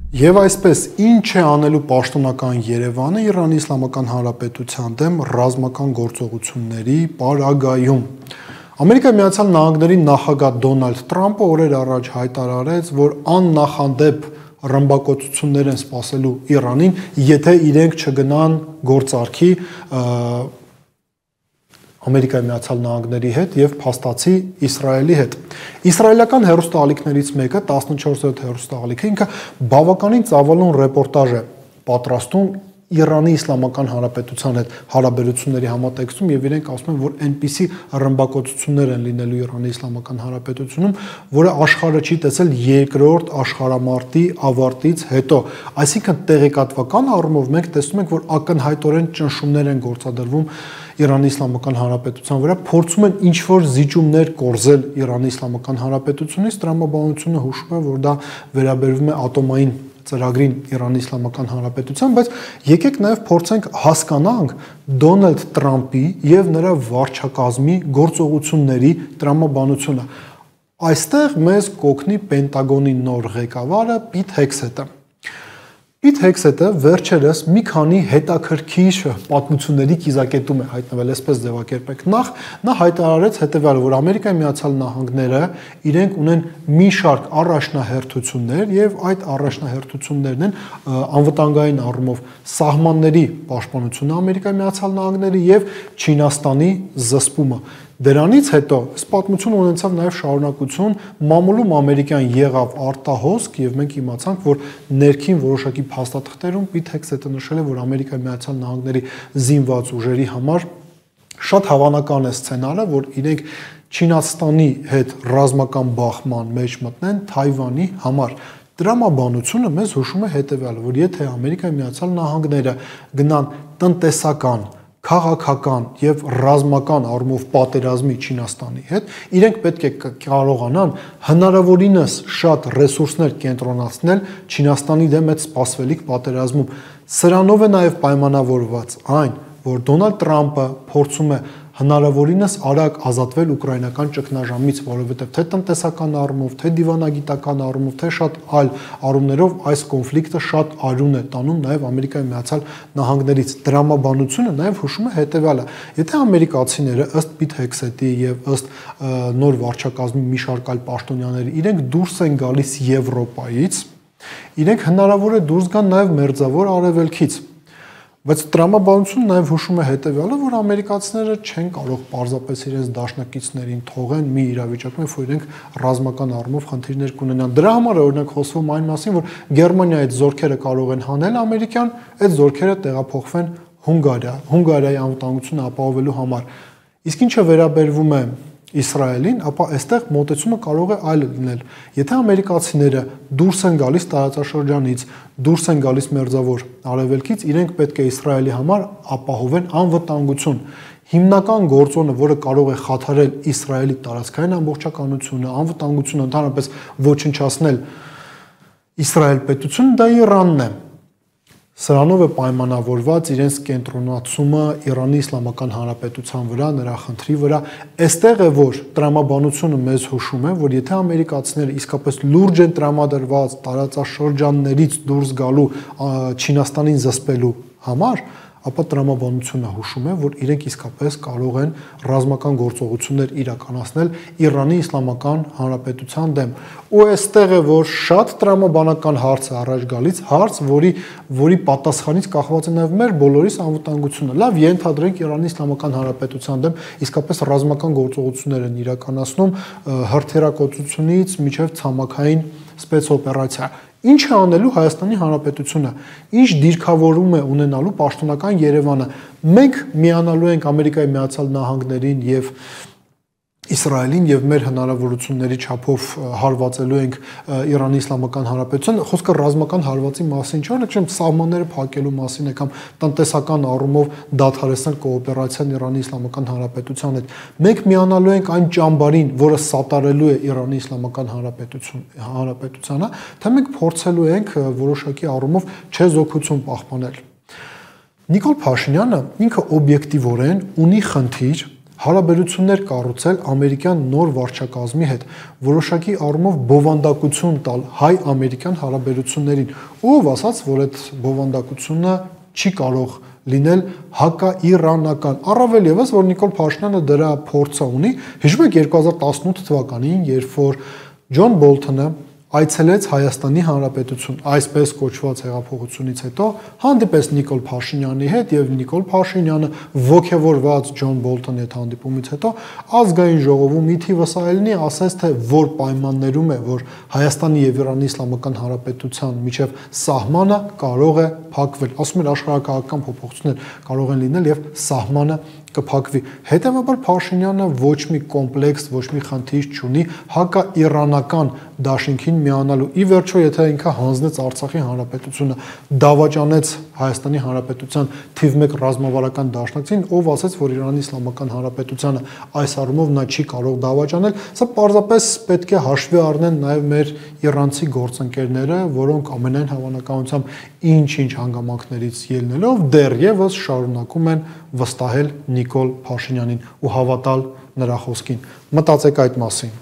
Եվ այսպես, ինչ է անելու պաշտոնական Երևանը Իրանի Իսլամական Հանրապետության դեմ ռազմական գործողությունների պարագայում։ Ամերիկայի Միացյալ Նահանգների նախագահ Դոնալդ Թրամփը օրեր առաջ հայտարարեց, որ աննախադեպ ռմբակոծություններ են սպասելու Իրանին, եթե իրենք չգնան գործարքի Ամերիկայի Միացյալ Նահանգների հետ եւ փաստացի Իսրայելի հետ։ Իսրայելական հեռուստաալիքներից մեկը 14-րդ հեռուստաալիքը ինքը բավականին ծավալուն ռեպորտաժ է պատրաստում Իրանի Իսլամական Հանրապետության հետ հարաբերությունների համատեքստում եւ իրենք ասում են, որ այնպիսի ռմբակոծություններ են լինելու Իրանի Իսլամական Հանրապետությունում, որը աշխարհը չի տեսել երկրորդ աշխարհամարտի ավարտից հետո։ Այսինքն տեղեկատվական առումով մենք տեսնում ենք, որ ակնհայտորեն ճնշումներ են գործադրվում Իրանի Իսլամական Հանրապետության վրա, փորձում են ինչ-որ զիջումներ կորզել Իրանի Իսլամական Հանրապետությունից, տրամաբանությունը հուշում է, որ դա վերաբերվում է ատոմային ծրագրին Իրանի Իսլամական Հանրապետության, բայց եկեք նաև փորձենք հասկանանք Դոնալդ Թրամփի եւ նրա վարչակազմի գործողությունների տրամաբանությունը։ Այստեղ մեզ կօգնի Պենտագոնի նոր ղեկավարը Պիթ Հեքսեթը։ Պիթ Հեքսեթը վերջերս մի քանի հետաքրքիր պատմությունների կիզակետում է հայտնվել, այսպես ձևակերպեք։ Նախ նա հայտարարեց հետևյալը, որ Ամերիկայի Միացյալ Նահանգները իրենք ունեն մի շարք առաջնահերթություններ եւ այդ առաջնահերթություններն են անվտանգային առումով սահմանների պաշտպանությունը Ամերիկայի Միացյալ Նահանգների եւ Չինաստանի զսպումը։ Դրանից հետո պատմություն ունեցավ նաև շարունակություն, մամուլում ամերիկյան եղավ արտահոսք եւ մենք իմացանք, որ ներքին որոշակի փաստաթղթերում Պիթ Հեքսեթը նշել է, որ Ամերիկայի Միացյալ Նահանգների զինված ուժերի համար շատ հավանական է սցենարը, որ իրենք Չինաստանի հետ ռազմական բախման մեջ մտնեն Թայվանի համար։ Տրամաբանությունը մեզ հուշում է հետևյալը, որ եթե Ամերիկայի Միացյալ Նահանգները գնան տնտեսական քաղաքական եւ ռազմական առումով պատերազմի Չինաստանի հետ, իրենք պետք է կարողանան հնարավորինս շատ ռեսուրսներ կենտրոնացնել Չինաստանի դեմ այդ սպասվելիք պատերազմում։ Սրանով է նաեւ պայմանավորված այն, որ Դոնալդ Թրամփը փորձում է հնարավորինս արագ ազատվել ուկրաինական ճգնաժամից, որովհետև թե տնտեսական առումով, թե դիվանագիտական առումով, թե շատ այլ առումներով այս կոնֆլիկտը շատ արյուն է տանում նաև Ամերիկայի Միացյալ Նահանգներից։ Տրամաբանությունը նաև հուշում է հետևյալը. եթե ամերիկացիները ըստ Պիթ Հեքսեթի եւ ըստ նոր վարչակազմի մի շարք այլ պաշտոնյաների իրենք դուրս են գալիս Եվրոպայից, իրենք հնարավոր է դուրս գան նաև Մերձավոր Արևելքից։ Բայց տրամաբանությունը նաև հուշում է հետևյալը, որ ամերիկացիները չեն կարող պարզապես իրենց դաշնակիցներին թողեն մի իրավիճակում, որ իրենք ռազմական առումով խնդիրներ կունենան։ Դրա համար է օրինակ խոսվում այն մասին, որ Գերմանիայի այդ զորքերը կարող են հանել ամերիկյան, այդ զորքերը տեղափոխվեն Հունգարիայի անվտանգությունը ապահովելու համար։ Իսկ ինչը վերաբերվում է Իսրայելին, ապա այստեղ մոտեցումը կարող է այլ լինել։ Եթե ամերիկացիները դուրս են գալիս տարածաշրջանից, դուրս են գալիս Մերձավոր Արևելքից, իրենք պետք է Իսրայելի համար ապահովեն անվտանգություն։ Հիմնական գործոնը, որը կարող է խաթարել Իսրայելի տարածքային ամբողջականությունը, անվտանգությունը, ընդհանրապես ոչնչացնել Իսրայել պետությունը, դա Իրանն է։ Սրանով է պայմանավորված իրենց կենտրոնացումը Իրանի Իսլամական Հանրապետության վրա, նրա խնդրի վրա։ Այստեղ է, որ տրամաբանությունը մեզ հուշում է, որ եթե ամերիկացիները իսկապես լուրջ են տրամադրված տարածաշրջաններից դուրս գալու Չինաստանին զսպելու համար, ապա տրամաբանությունը հուշում է, որ իրենք իսկապես կարող են ռազմական գործողություններ իրականացնել Իրանի Իսլամական Հանրապետության դեմ։ Ու այստեղ է, որ շատ տրամաբանական հարց է առաջ գալիս, հարց, որի պատասխանից կախված է նաև մեր բոլորիս անվտանգությունը։ Լավ, ենթադրենք Իրանի Իսլամական Հանրապետության դեմ իսկապես ռազմական գործողություններ են իրականացնում հրթիռակոծությունից մինչև ցամաքային սպեցօպերացիա։ Ինչ է անելու Հայաստանի Հանրապետությունը, ինչ դիրքավորում է ունենալու պաշտոնական Երևանը։ Մենք միանալու ենք Ամերիկայի Միացյալ Նահանգներին եւ Իսրայելին եւ մեր հնարավորությունների չափով հարվածելու ենք Իրանի Իսլամական Հանրապետության, խոսքը ռազմական հարվածի մասին չէ, այլ սահմանները փակելու մասին է կամ տնտեսական առումով դադարեցնել կոոպերացիան Իրանի Իսլամական Հանրապետության հետ։ Մենք միանալու ենք այն ճամբարին, որը սատարելու է Իրանի Իսլամական Հանրապետությանը, թե մենք փորձելու ենք որոշակի առումով չեզոքություն պահպանել։ Նիկոլ Փաշինյանը ինքը օբյեկտիվորեն ունի խնդիր հարաբերություններ կառուցել ամերիկյան նոր վարչակազմի հետ, որոշակի առումով բովանդակություն տալ հայ-ամերիկյան հարաբերություններին, ով ասաց, որ այդ բովանդակությունը չի կարող լինել հակաիրանական, առավել ևս, որ Նիկոլ Փաշինյանը դրա փորձը ունի, հիշում եք 2018 թվականին, երբ որ Ջոն Բոլթոնը այցելեց Հայաստանի Հանրապետություն, այսպես կոչված հեղափոխությունից հետո հանդիպեց Նիկոլ Փաշինյանի հետ եւ Նիկոլ Փաշինյանը ողջավորված Ջոն Բոլթոնի հետ հանդիպումից հետո ազգային ժողովում մի թիվս այլնի ասաց, թե որ պայմաններում է, որ Հայաստանի եւ Իրանի Իսլամական Հանրապետության միջև սահմանը կարող է փակվել, ասում են աշխարհակահաղական փոփոխություններ կարող են լինել եւ սահմանը կփակվի։ Հետևաբար Փաշինյանը ոչ մի կոմպլեքս, ոչ մի խնդիր չունի հակաիրանական դաշինքին միանալու։ Ի վերջո, եթե ինքը հանձնեց Արցախի հանրապետությունը, դավաճանեց Հայաստանի հանրապետության թիվ 1 ռազմավարական դաշնակցին, ով ասաց, որ Իրանի Իսլամական Հանրապետությանը այս առումով նա չի կարող դավաճանել, սա պարզապես պետք է հաշվի առնեն նաև մեր իրանցի գործընկերները, որոնք ամենայն հավանականությամբ ինչ-ինչ հանգամանքներից ելնելով դեռևս շարունակում են վստահել Նիկոլ Փաշինյանին ու հավատալ նրա խոսքին։ Մտածեք այդ մասին։